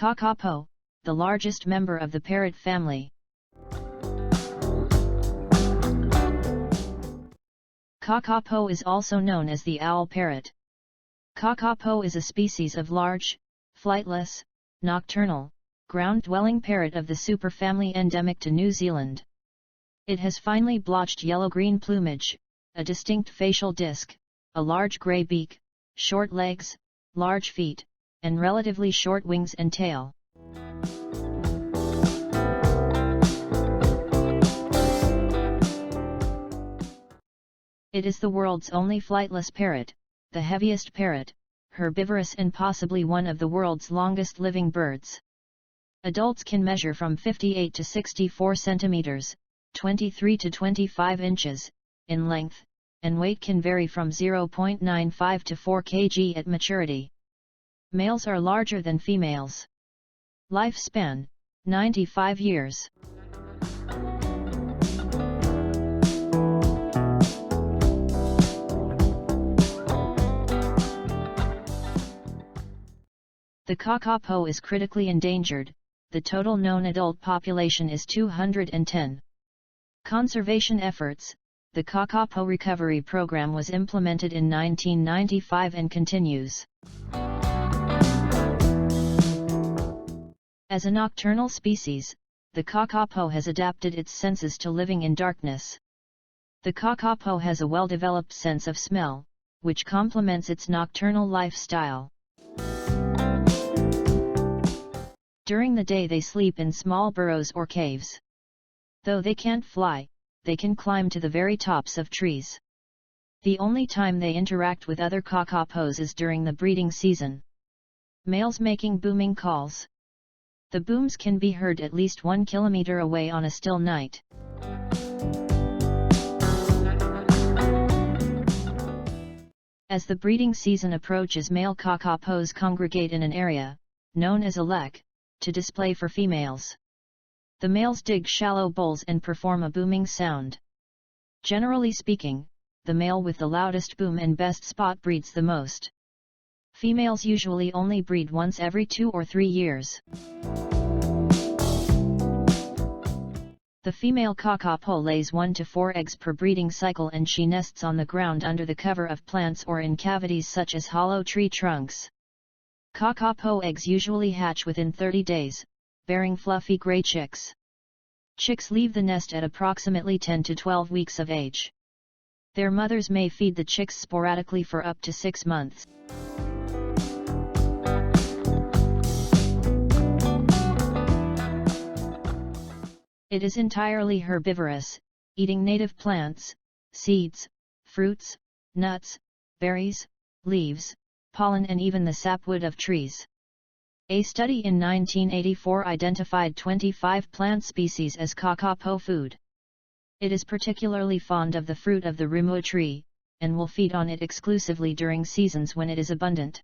Kakapo, the largest member of the parrot family. Kakapo is also known as the owl parrot. Kakapo is a species of large, flightless, nocturnal, ground-dwelling parrot of the superfamily endemic to New Zealand. It has finely blotched yellow-green plumage, a distinct facial disc, a large grey beak, short legs, large feet, and relatively short wings and tail. It is the world's only flightless parrot, the heaviest parrot, herbivorous and possibly one of the world's longest living birds. Adults can measure from 58 to 64 centimeters, 23 to 25 inches, in length, and weight can vary from 0.95 to 4 kg at maturity. Males are larger than females. Lifespan, 95 years. The kakapo is critically endangered. The total known adult population is 210. Conservation efforts. The Kakapo Recovery Program was implemented in 1995 and continues. As a nocturnal species, the kakapo has adapted its senses to living in darkness. The kakapo has a well-developed sense of smell, which complements its nocturnal lifestyle. During the day they sleep in small burrows or caves. Though they can't fly, they can climb to the very tops of trees. The only time they interact with other kakapos is during the breeding season. Males making booming calls. The booms can be heard at least 1 kilometer away on a still night. As the breeding season approaches, male kakapos congregate in an area, known as a lek, to display for females. The males dig shallow bowls and perform a booming sound. Generally speaking, the male with the loudest boom and best spot breeds the most. Females usually only breed once every 2 or 3 years. The female kakapo lays 1 to 4 eggs per breeding cycle, and she nests on the ground under the cover of plants or in cavities such as hollow tree trunks. Kakapo eggs usually hatch within 30 days, bearing fluffy gray chicks. Chicks leave the nest at approximately 10 to 12 weeks of age. Their mothers may feed the chicks sporadically for up to 6 months. It is entirely herbivorous, eating native plants, seeds, fruits, nuts, berries, leaves, pollen and even the sapwood of trees. A study in 1984 identified 25 plant species as kakapo food. It is particularly fond of the fruit of the rumua tree, and will feed on it exclusively during seasons when it is abundant.